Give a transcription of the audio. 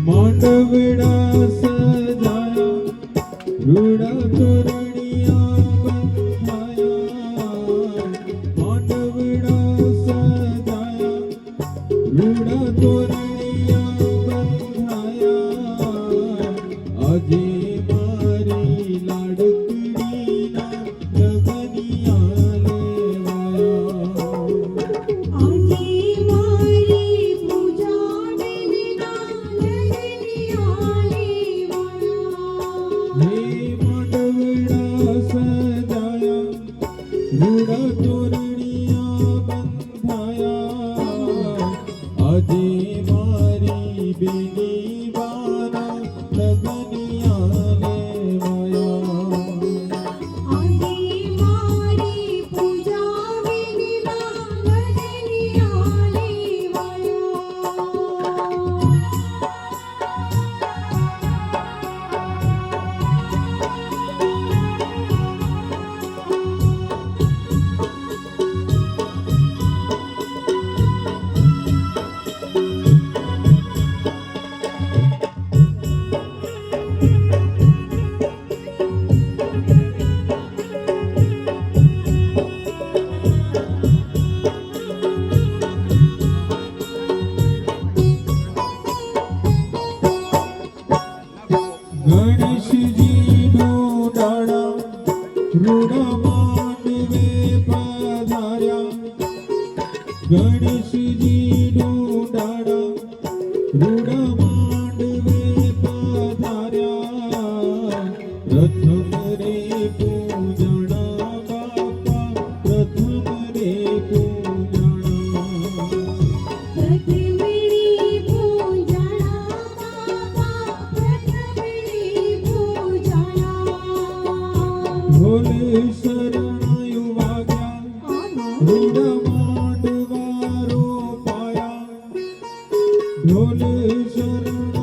માંડવડા સજાયા રૂડા તોરણિયા બંધાયા માંડવડા સજાયા રૂડા તોરણિયા બંધાયા આજે મારી લાડકડીના લગનિયા રૂડા તોરણિયા બંધાયા આજે મારી બેની વાના લગનિયા લેવાયા આજે મારી પૂજા વિધિના લગનિયા ગણેશજી ડોડાળા રૂડા માંડવે પધાર્યા ગણેશજી ડોડાળા રૂડા માંડવે પધાર્યા પ્રથમ રે પૂજણા બાપા પ્રથમ રે પૂજણા પ્રથમડી પૂજણા બાપા પ્રથમડી પૂજણા ભોલે શરણાયુ વાગ્યા રૂડા માંડવા રોપાયા ઢોલે શરણાયુ